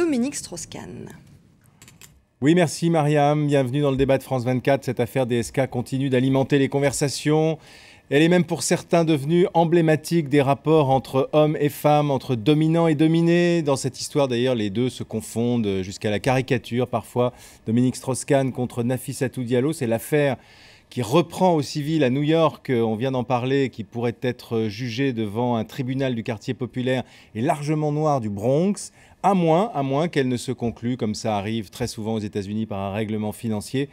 Dominique Strauss-Kahn. Oui, merci Mariam. Bienvenue dans le débat de France 24. Cette affaire DSK continue d'alimenter les conversations. Elle est même pour certains devenue emblématique des rapports entre hommes et femmes, entre dominants et dominés. Dans cette histoire, d'ailleurs, les deux se confondent jusqu'à la caricature parfois. Dominique Strauss-Kahn contre Nafissatou Diallo, c'est l'affaire qui reprend au civil à New York, on vient d'en parler, qui pourrait être jugée devant un tribunal du quartier populaire et largement noir du Bronx, à moins qu'elle ne se conclue, comme ça arrive très souvent aux États-Unis, par un règlement financier.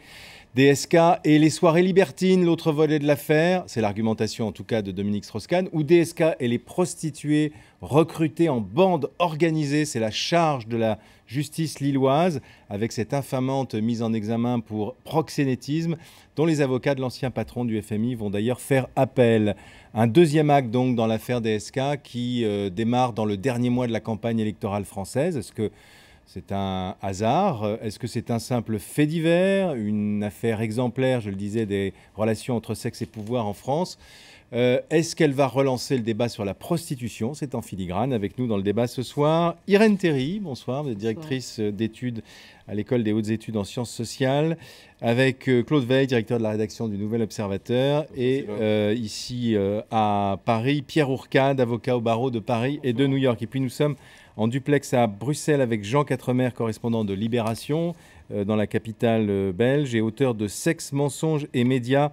DSK et les soirées libertines, l'autre volet de l'affaire, c'est l'argumentation en tout cas de Dominique Strauss-Kahn, où DSK et les prostituées recrutées en bande organisée, c'est la charge de la justice lilloise, avec cette infamante mise en examen pour proxénétisme, dont les avocats de l'ancien patron du FMI vont d'ailleurs faire appel. Un deuxième acte donc dans l'affaire DSK qui démarre dans le dernier mois de la campagne électorale française. Est-ce que c'est un hasard? Est-ce que c'est un simple fait divers? Une affaire exemplaire, je le disais, des relations entre sexe et pouvoir en France? Est-ce qu'elle va relancer le débat sur la prostitution? C'est en filigrane. Avec nous dans le débat ce soir, Irène Théry, bonsoir, vous êtes directrice d'études à l'École des hautes études en sciences sociales, avec Claude Veil, directeur de la rédaction du Nouvel Observateur, et ici à Paris, Pierre Ourcade, avocat au barreau de Paris et de New York. Et puis nous sommes en duplex à Bruxelles avec Jean Quatremer, correspondant de Libération dans la capitale belge et auteur de Sexe, mensonges et médias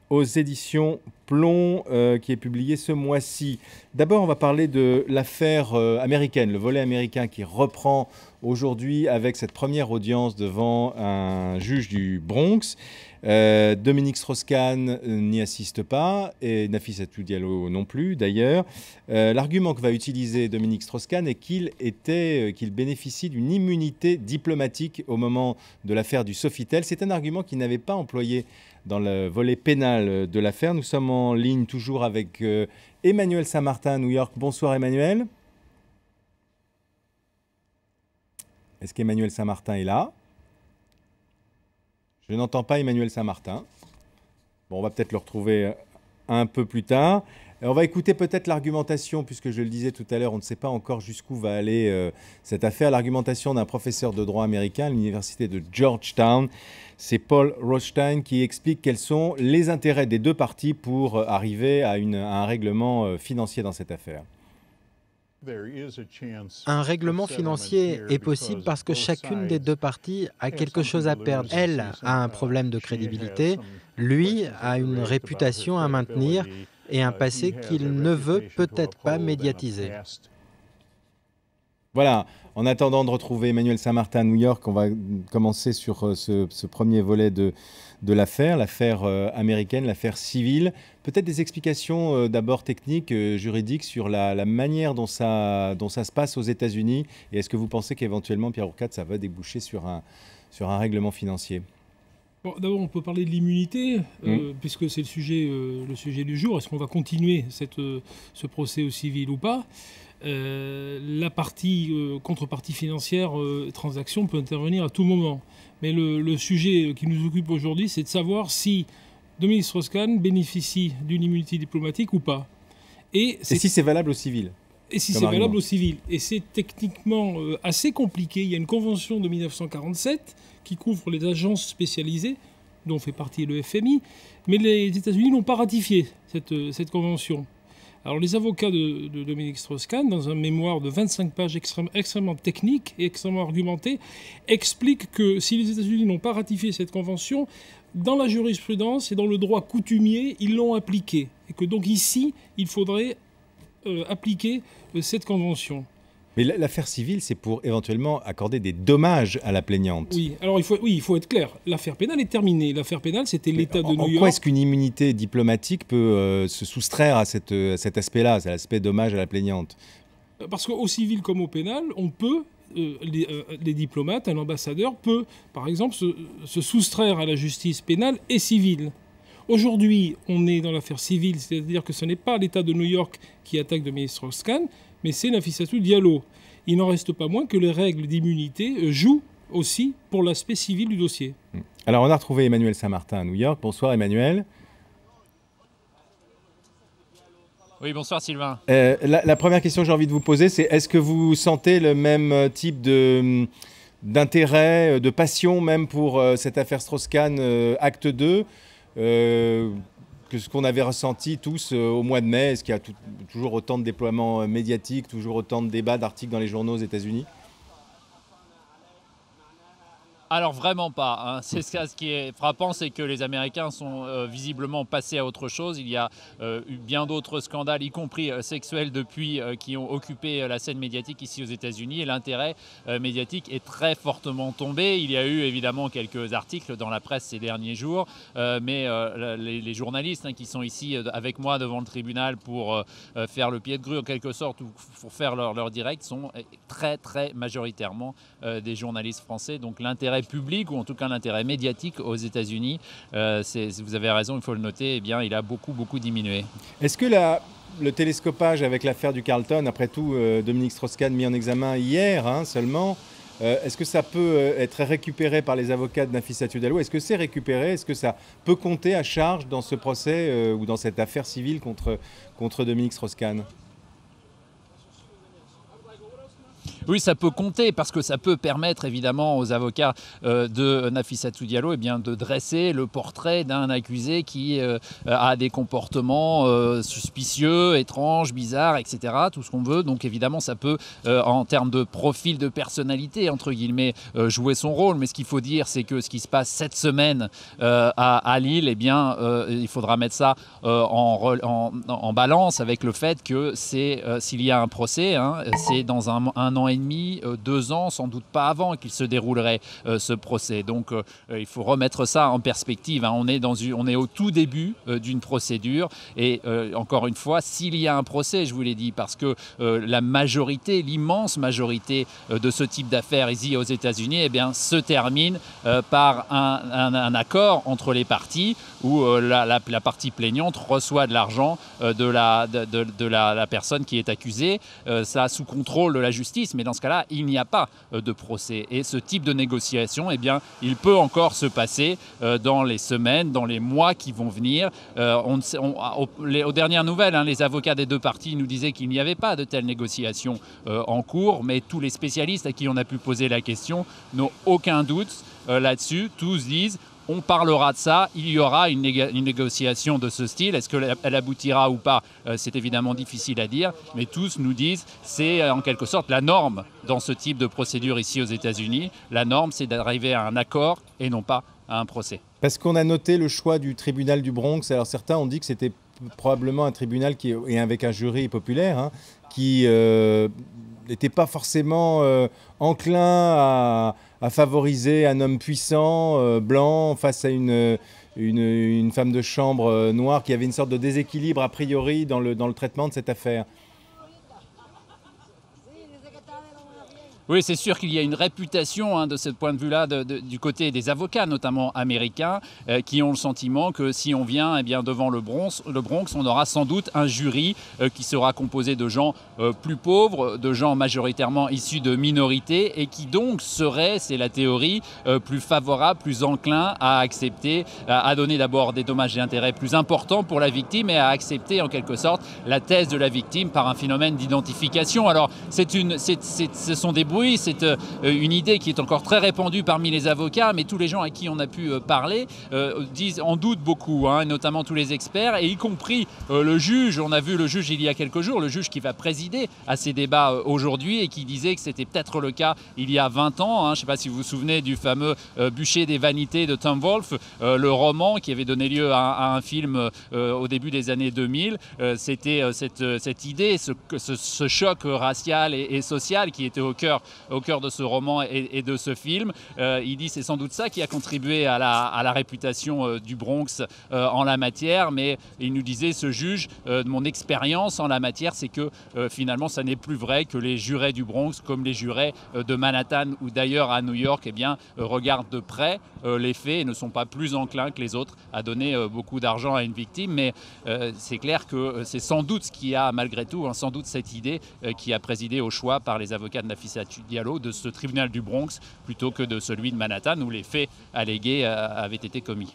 aux éditions Plomb, qui est publié ce mois-ci. D'abord, on va parler de l'affaire américaine, le volet américain qui reprend aujourd'hui avec cette première audience devant un juge du Bronx. Dominique Strauss-Kahn n'y assiste pas et Nafissatou Diallo non plus d'ailleurs. L'argument que va utiliser Dominique Strauss-Kahn est qu'il bénéficie d'une immunité diplomatique au moment de l'affaire du Sofitel. C'est un argument qu'il n'avait pas employé dans le volet pénal de l'affaire. Nous sommes en ligne toujours avec Emmanuel Saint-Martin à New York. Bonsoir Emmanuel. Est-ce qu'Emmanuel Saint-Martin est là? Je n'entends pas Emmanuel Saint-Martin. Bon, on va peut-être le retrouver un peu plus tard. On va écouter peut-être l'argumentation, puisque je le disais tout à l'heure, on ne sait pas encore jusqu'où va aller cette affaire. L'argumentation d'un professeur de droit américain à l'université de Georgetown, c'est Paul Rothstein qui explique quels sont les intérêts des deux parties pour arriver à un règlement financier dans cette affaire. Un règlement financier est possible parce que chacune des deux parties a quelque chose à perdre. Elle a un problème de crédibilité, lui a une réputation à maintenir et un passé qu'il ne veut peut-être pas médiatiser. Voilà, en attendant de retrouver Emmanuel Saint-Martin à New York, on va commencer sur ce premier volet de l'affaire américaine, l'affaire civile. Peut-être des explications d'abord techniques, juridiques, sur la manière dont ça se passe aux États-Unis. Et est-ce que vous pensez qu'éventuellement, Pierre Ourcade, ça va déboucher sur un règlement financier? Bon, d'abord, on peut parler de l'immunité, puisque c'est le sujet du jour. Est-ce qu'on va continuer ce procès au civil ou pas? La contrepartie financière, transaction, peut intervenir à tout moment. Mais le sujet qui nous occupe aujourd'hui, c'est de savoir si Dominique Strauss-Kahn bénéficie d'une immunité diplomatique ou pas. Et si c'est valable au civil? Et si c'est valable au civil. Et c'est techniquement assez compliqué. Il y a une convention de 1947 qui couvre les agences spécialisées, dont fait partie le FMI, mais les États-Unis n'ont pas ratifié cette convention. Alors les avocats de Dominique Strauss-Kahn, dans un mémoire de 25 pages extrêmement technique et extrêmement argumenté, expliquent que si les États-Unis n'ont pas ratifié cette convention, dans la jurisprudence et dans le droit coutumier, ils l'ont appliquée. Et que donc ici, il faudrait appliquer cette convention. Mais l'affaire civile, c'est pour éventuellement accorder des dommages à la plaignante. Oui, alors il faut être clair. L'affaire pénale est terminée. L'affaire pénale, c'était l'État de New York. En quoi est-ce qu'une immunité diplomatique peut se soustraire à cet aspect-là, à l'aspect dommage à la plaignante? Parce qu'au civil comme au pénal, on peut, les diplomates, un ambassadeur peut, par exemple, se soustraire à la justice pénale et civile. Aujourd'hui, on est dans l'affaire civile, c'est-à-dire que ce n'est pas l'État de New York qui attaque Dominique Strauss-Kahn, mais c'est Nafissatou Diallo. Il n'en reste pas moins que les règles d'immunité jouent aussi pour l'aspect civil du dossier. Alors, on a retrouvé Emmanuel Saint-Martin à New York. Bonsoir Emmanuel. Oui, bonsoir Sylvain. La première question que j'ai envie de vous poser, c'est est-ce que vous sentez le même type d'intérêt, de passion même pour cette affaire Strauss-Kahn acte 2 que ce qu'on avait ressenti tous au mois de mai? Est-ce qu'il y a toujours autant de déploiements médiatiques, toujours autant de débats, d'articles dans les journaux aux États-Unis? Alors vraiment pas, hein. C'est ce qui est frappant, c'est que les Américains sont visiblement passés à autre chose. Il y a eu bien d'autres scandales, y compris sexuels depuis, qui ont occupé la scène médiatique ici aux États-Unis. Et l'intérêt médiatique est très fortement tombé. Il y a eu évidemment quelques articles dans la presse ces derniers jours, mais les journalistes qui sont ici avec moi devant le tribunal pour faire le pied de grue en quelque sorte, ou pour faire leur direct, sont très très majoritairement des journalistes français. Donc l'intérêt public, ou en tout cas l'intérêt médiatique aux États-Unis, vous avez raison, il faut le noter, eh bien, il a beaucoup diminué. Est-ce que le télescopage avec l'affaire du Carlton, après tout, Dominique Strauss-Kahn mis en examen hier seulement, est-ce que ça peut être récupéré par les avocats de Nafissatou Diallo? Est-ce que c'est récupéré? Est-ce que ça peut compter à charge dans ce procès ou dans cette affaire civile contre Dominique Strauss-Kahn? Oui, ça peut compter parce que ça peut permettre évidemment aux avocats de Nafissatou Diallo de dresser le portrait d'un accusé qui a des comportements suspicieux, étranges, bizarres, etc. Tout ce qu'on veut. Donc évidemment, ça peut, en termes de profil de personnalité, entre guillemets, jouer son rôle. Mais ce qu'il faut dire, c'est que ce qui se passe cette semaine à Lille, eh bien, il faudra mettre ça en balance avec le fait que s'il y a un procès, c'est dans un an et demi, 2 ans, sans doute pas avant qu'il se déroulerait ce procès. Donc il faut remettre ça en perspective. On est au tout début d'une procédure et encore une fois, s'il y a un procès, je vous l'ai dit, parce que la majorité, l'immense majorité de ce type d'affaires ici aux États-Unis, eh bien, se termine par un accord entre les parties où la partie plaignante reçoit de l'argent de la personne qui est accusée, ça sous contrôle de la justice. Mais dans ce cas-là, il n'y a pas de procès. Et ce type de négociation, eh bien, il peut encore se passer dans les semaines, dans les mois qui vont venir. Aux dernières nouvelles, les avocats des deux parties nous disaient qu'il n'y avait pas de telles négociations en cours, mais tous les spécialistes à qui on a pu poser la question n'ont aucun doute là-dessus. Tous disent: on parlera de ça, il y aura une négociation de ce style. Est-ce qu'elle aboutira ou pas? C'est évidemment difficile à dire, mais tous nous disent c'est en quelque sorte la norme dans ce type de procédure ici aux États-Unis. La norme, c'est d'arriver à un accord et non pas à un procès. Parce qu'on a noté le choix du tribunal du Bronx. Alors certains ont dit que c'était probablement un tribunal et avec un jury populaire qui n'était pas forcément enclin à favoriser un homme puissant, blanc, face à une femme de chambre noire, qui avait une sorte de déséquilibre a priori dans le traitement de cette affaire. Oui, c'est sûr qu'il y a une réputation de ce point de vue-là du côté des avocats, notamment américains, qui ont le sentiment que si on vient devant le Bronx, on aura sans doute un jury qui sera composé de gens plus pauvres, de gens majoritairement issus de minorités et qui donc seraient, c'est la théorie, plus favorables, plus enclins à accepter, à donner d'abord des dommages et intérêts plus importants pour la victime et à accepter en quelque sorte la thèse de la victime par un phénomène d'identification. Alors ce sont des bruits, c'est une idée qui est encore très répandue parmi les avocats, mais tous les gens à qui on a pu parler en doutent beaucoup, notamment tous les experts, et y compris le juge. On a vu le juge il y a quelques jours, le juge qui va présider à ces débats aujourd'hui et qui disait que c'était peut-être le cas il y a 20 ans. Je ne sais pas si vous vous souvenez du fameux Bûcher des vanités de Tom Wolfe, le roman qui avait donné lieu à un film au début des années 2000. C'était cette idée, ce choc racial et social qui était au cœur de ce roman et de ce film. Il dit c'est sans doute ça qui a contribué à la réputation du Bronx en la matière, mais il nous disait, ce juge, de mon expérience en la matière, c'est que finalement ça n'est plus vrai, que les jurés du Bronx, comme les jurés de Manhattan ou d'ailleurs à New York, regardent de près les faits et ne sont pas plus enclins que les autres à donner beaucoup d'argent à une victime. Mais c'est clair que c'est sans doute ce qui a, malgré tout, sans doute cette idée qui a présidé au choix par les avocats de Nafissatou Diallo de ce tribunal du Bronx plutôt que de celui de Manhattan où les faits allégués avaient été commis.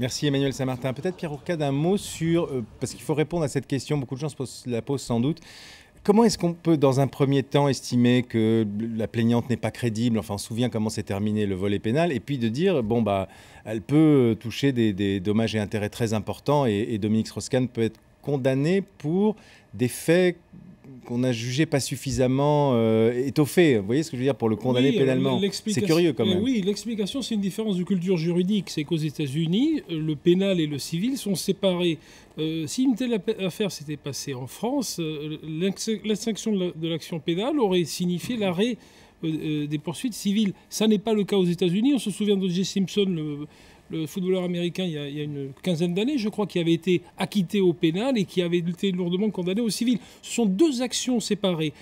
Merci Emmanuel Saint-Martin. Peut-être Pierre Ourcade, un mot sur, parce qu'il faut répondre à cette question, beaucoup de gens la posent sans doute. Comment est-ce qu'on peut, dans un premier temps, estimer que la plaignante n'est pas crédible? Enfin, on se souvient comment s'est terminé le volet pénal. Et puis de dire, bon, bah, elle peut toucher des dommages et intérêts très importants. Et Dominique Strauss-Kahn peut être condamné pour des faits qu'on a jugés pas suffisamment étoffés. Vous voyez ce que je veux dire, pour le condamner pénalement? C'est curieux quand même. Oui, l'explication, c'est une différence de culture juridique. C'est qu'aux États-Unis, le pénal et le civil sont séparés. Si une telle affaire s'était passée en France, l'extinction de l'action pénale aurait signifié l'arrêt des poursuites civiles. Ça n'est pas le cas aux États-Unis. On se souvient d'O.J. Simpson, le footballeur américain, il y a une quinzaine d'années, je crois, qui avait été acquitté au pénal et qui avait été lourdement condamné au civil. Ce sont deux actions séparées.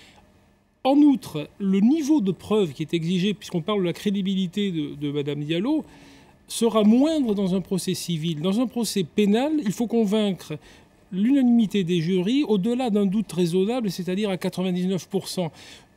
En outre, le niveau de preuve qui est exigé, puisqu'on parle de la crédibilité de Mme Diallo, sera moindre dans un procès civil. Dans un procès pénal, il faut convaincre l'unanimité des jurys au-delà d'un doute raisonnable, c'est-à-dire à 99%.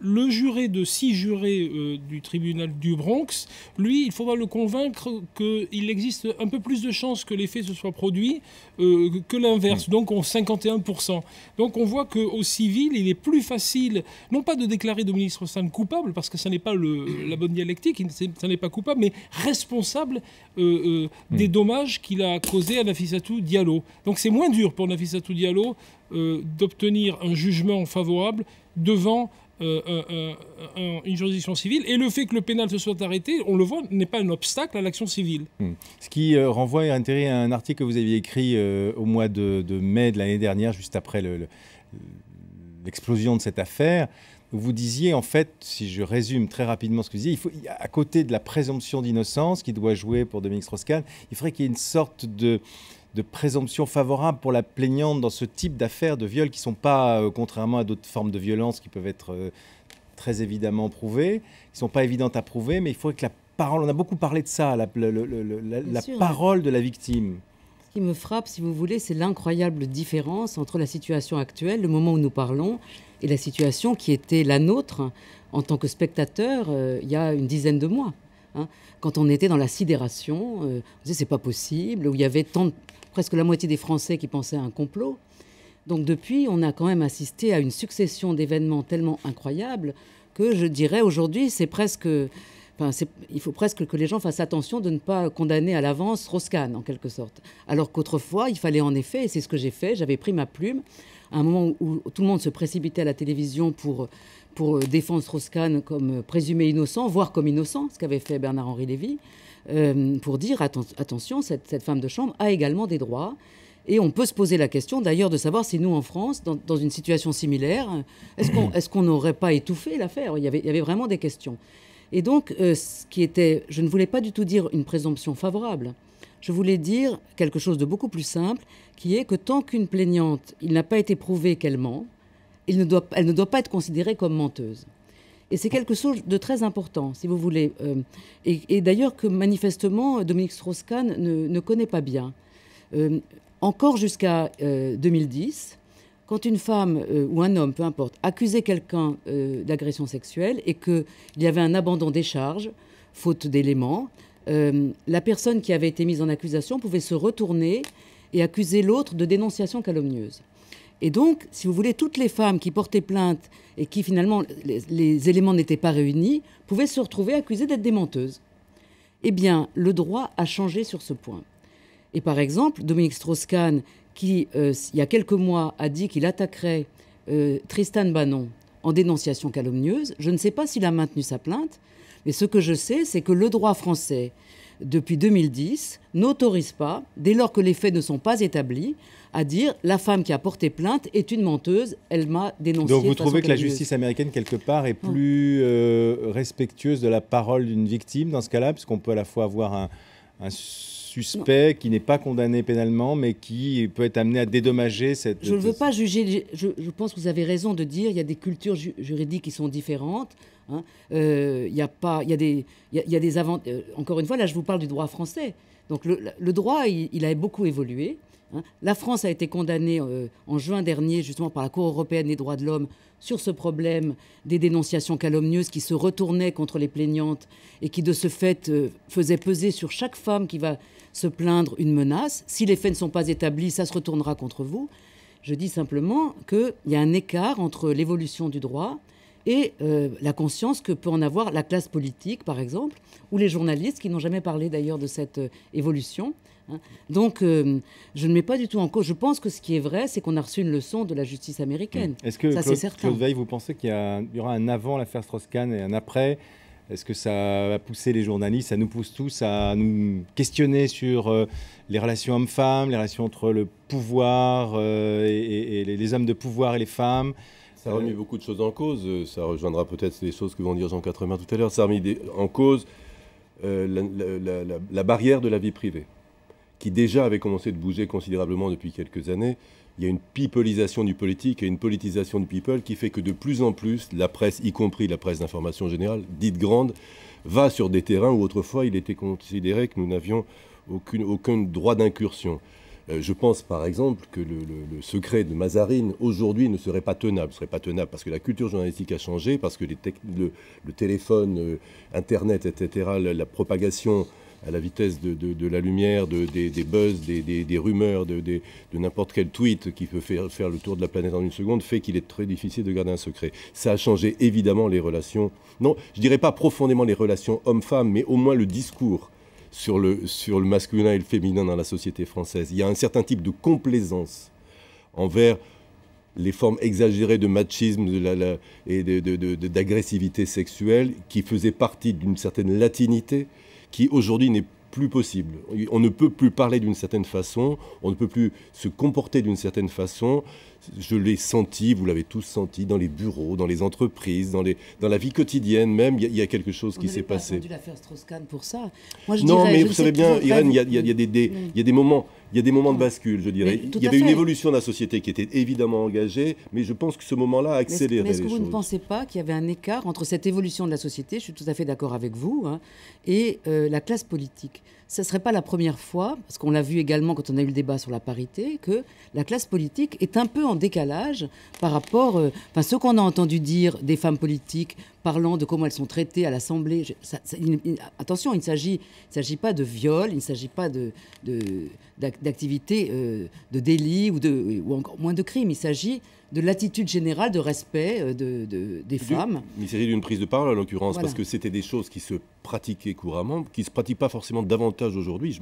Le juré de 6 jurés du tribunal du Bronx, lui, il faudra le convaincre qu'il existe un peu plus de chances que les faits se soient produits que l'inverse, donc on 51%. Donc on voit qu'au civil, il est plus facile, non pas de déclarer Dominique Strauss-Kahn coupable, parce que ça n'est pas la bonne dialectique, ça n'est pas coupable, mais responsable des dommages qu'il a causés à Nafissatou Diallo. Donc c'est moins dur pour Nafissatou Diallo d'obtenir un jugement favorable devant une juridiction civile, et le fait que le pénal se soit arrêté, on le voit, n'est pas un obstacle à l'action civile. Ce qui renvoie à un article que vous aviez écrit au mois de mai de l'année dernière, juste après l'explosion de cette affaire, où vous disiez, en fait, si je résume très rapidement ce que vous disiez, à côté de la présomption d'innocence qui doit jouer pour Dominique Strauss-Kahn, il faudrait qu'il y ait une sorte de présomption favorable pour la plaignante dans ce type d'affaires de viol qui ne sont pas, contrairement à d'autres formes de violence qui peuvent être très évidemment prouvées, qui ne sont pas évidentes à prouver, mais il faudrait que la parole, on a beaucoup parlé de ça, la parole de la victime. Ce qui me frappe, si vous voulez, c'est l'incroyable différence entre la situation actuelle, le moment où nous parlons, et la situation qui était la nôtre en tant que spectateur il y a une dizaine de mois. Quand on était dans la sidération, on disait c'est pas possible, où il y avait presque la moitié des Français qui pensaient à un complot. Donc depuis, on a quand même assisté à une succession d'événements tellement incroyables que je dirais aujourd'hui, il faut presque que les gens fassent attention de ne pas condamner à l'avance Strauss-Kahn, en quelque sorte. Alors qu'autrefois, il fallait en effet, et c'est ce que j'ai fait, j'avais pris ma plume, à un moment où tout le monde se précipitait à la télévision pour défendre Strauss-Kahn comme présumé innocent, voire comme innocent, ce qu'avait fait Bernard-Henri Lévy, pour dire attention, cette femme de chambre a également des droits. Et on peut se poser la question d'ailleurs de savoir si nous en France, dans une situation similaire, est-ce qu'on n'aurait pas étouffé l'affaire? Il y avait vraiment des questions. Et donc, je ne voulais pas du tout dire une présomption favorable. Je voulais dire quelque chose de beaucoup plus simple, qui est que tant qu'une plaignante, il n'a pas été prouvé qu'elle ment, elle ne doit pas être considérée comme menteuse. Et c'est quelque chose de très important, si vous voulez. Et d'ailleurs que manifestement, Dominique Strauss-Kahn ne connaît pas bien. Encore jusqu'à 2010, quand une femme ou un homme, peu importe, accusait quelqu'un d'agression sexuelle et qu'il y avait un abandon des charges, faute d'éléments, la personne qui avait été mise en accusation pouvait se retourner et accuser l'autre de dénonciation calomnieuse. Et donc, si vous voulez, toutes les femmes qui portaient plainte et qui finalement, les éléments n'étaient pas réunis, pouvaient se retrouver accusées d'être des menteuses. Eh bien, le droit a changé sur ce point. Et par exemple, Dominique Strauss-Kahn, qui, il y a quelques mois, a dit qu'il attaquerait Tristan Banon en dénonciation calomnieuse, je ne sais pas s'il a maintenu sa plainte, mais ce que je sais, c'est que le droit français, depuis 2010, n'autorise pas, dès lors que les faits ne sont pas établis, à dire la femme qui a porté plainte est une menteuse, elle m'a dénoncé. Donc vous trouvez que la justice américaine, quelque part, est plus respectueuse de la parole d'une victime dans ce cas-là, puisqu'on peut à la fois avoir un suspect qui n'est pas condamné pénalement, mais qui peut être amené à dédommager cette... Je ne veux pas juger, je pense que vous avez raison de dire qu'il y a des cultures juridiques qui sont différentes. Hein. Encore une fois, là, je vous parle du droit français. Donc le droit, il a beaucoup évolué. Hein. La France a été condamnée en juin dernier, justement, par la Cour européenne des droits de l'homme sur ce problème des dénonciations calomnieuses qui se retournaient contre les plaignantes et qui, de ce fait, faisaient peser sur chaque femme qui va se plaindre une menace. Si les faits ne sont pas établis, ça se retournera contre vous. Je dis simplement qu'il y a un écart entre l'évolution du droit et la conscience que peut en avoir la classe politique, par exemple, ou les journalistes qui n'ont jamais parlé d'ailleurs de cette évolution. Hein. Donc, je ne mets pas du tout en cause. Je pense que ce qui est vrai, c'est qu'on a reçu une leçon de la justice américaine. Est-ce que, ça, c'est certain. Claude Veil, vous pensez qu'il y aura un avant l'affaire Strauss-Kahn et un après? Est-ce que ça va pousser les journalistes, ça nous pousse tous à nous questionner sur les relations hommes-femmes, les relations entre le pouvoir et les hommes de pouvoir et les femmes? Ça remet beaucoup de choses en cause. Ça rejoindra peut-être les choses que vont dire Jean Quatremer tout à l'heure. Ça a remis en cause la barrière de la vie privée, qui déjà avait commencé de bouger considérablement depuis quelques années. Il y a une peopleisation du politique et une politisation du people qui fait que de plus en plus, la presse, y compris la presse d'information générale, dite grande, va sur des terrains où autrefois il était considéré que nous n'avions aucun droit d'incursion. Je pense par exemple que le secret de Mazarine aujourd'hui ne serait pas tenable. Ne serait pas tenable parce que la culture journalistique a changé, parce que le téléphone, Internet, etc., la propagation à la vitesse de la lumière, des buzz, des rumeurs, de n'importe quel tweet qui peut faire le tour de la planète en une seconde, fait qu'il est très difficile de garder un secret. Ça a changé évidemment les relations, non, je dirais pas profondément les relations hommes-femmes, mais au moins le discours sur le masculin et le féminin dans la société française. Il y a un certain type de complaisance envers les formes exagérées de machisme et d'agressivité sexuelle qui faisaient partie d'une certaine latinité qui aujourd'hui n'est plus possible. On ne peut plus parler d'une certaine façon, on ne peut plus se comporter d'une certaine façon. Je l'ai senti, vous l'avez tous senti, dans les bureaux, dans les entreprises, dans la vie quotidienne même, il y a quelque chose qui s'est passé. On n'avait pas attendu l'affaire Strauss-Kahn pour ça. Non, mais vous savez bien, Irène, il y a des moments de bascule, je dirais. Il y avait une évolution de la société qui était évidemment engagée, mais je pense que ce moment-là a accéléré les choses. Mais est-ce que vous ne pensez pas qu'il y avait un écart entre cette évolution de la société, je suis tout à fait d'accord avec vous, hein, et la classe politique? Ce ne serait pas la première fois, parce qu'on l'a vu également quand on a eu le débat sur la parité, que la classe politique est un peu en décalage par rapport à ce qu'on a entendu dire des femmes politiques parlant de comment elles sont traitées à l'Assemblée. Attention, il ne s'agit pas de viol, il ne s'agit pas d'activité de délit ou encore moins de crimes. Il s'agit de l'attitude générale de respect des femmes. Il s'agit d'une prise de parole en l'occurrence, voilà. Parce que c'était des choses qui se pratiquaient couramment, qui ne se pratiquent pas forcément davantage aujourd'hui.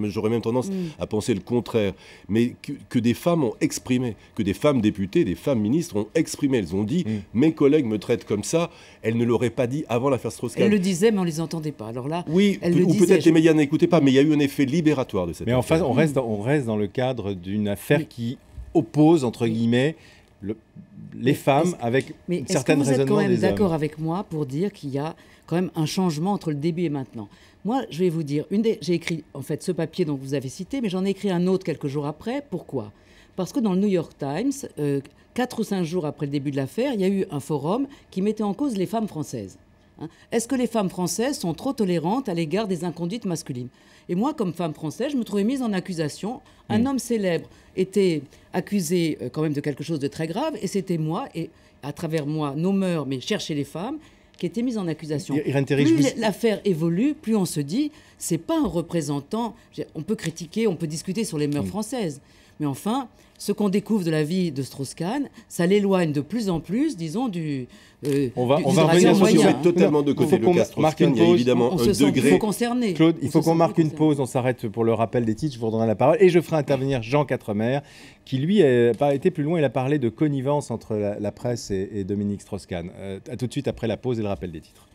J'aurais même tendance à penser le contraire. Mais que des femmes ont exprimé, que des femmes députées, des femmes ministres ont exprimé. Elles ont dit « mes collègues me traitent comme ça ». Elles ne l'auraient pas dit avant l'affaire Strauss-Kahn. Elles le disaient, mais on ne les entendait pas. Alors là, oui, ou peut-être les médias n'écoutaient pas, mais il y a eu un effet libératoire de cette affaire. Mais enfin, on reste dans le cadre d'une affaire qui oppose, entre guillemets, les femmes avec une certaine raisonnement des hommes. Mais est-ce que vous êtes quand même d'accord avec moi pour dire qu'il y a quand même un changement entre le début et maintenant? Moi, je vais vous dire, j'ai écrit en fait ce papier dont vous avez cité, mais j'en ai écrit un autre quelques jours après. Pourquoi? Parce que dans le New York Times, 4 ou 5 jours après le début de l'affaire, il y a eu un forum qui mettait en cause les femmes françaises. Est-ce que les femmes françaises sont trop tolérantes à l'égard des inconduites masculines? Et moi, comme femme française, je me trouvais mise en accusation. Un homme célèbre était accusé quand même de quelque chose de très grave, et c'était moi, et à travers moi, nos mœurs, mais chercher les femmes, qui étaient mises en accusation. Plus l'affaire évolue, plus on se dit, c'est pas un représentant. On peut critiquer, on peut discuter sur les mœurs françaises, mais enfin, ce qu'on découvre de la vie de Strauss-Kahn, ça l'éloigne de plus en plus, disons, on va revenir sur se mettre totalement de côté le cas Strauss-Kahn. Il y a évidemment un degré. Concerné. Claude, il faut qu'on marque une pause. On s'arrête pour le rappel des titres. Je vous redonnerai la parole. Et je ferai intervenir Jean Quatremer, qui lui n'a pas été plus loin. Il a parlé de connivence entre la presse et Dominique Strauss-Kahn. À tout de suite après la pause et le rappel des titres.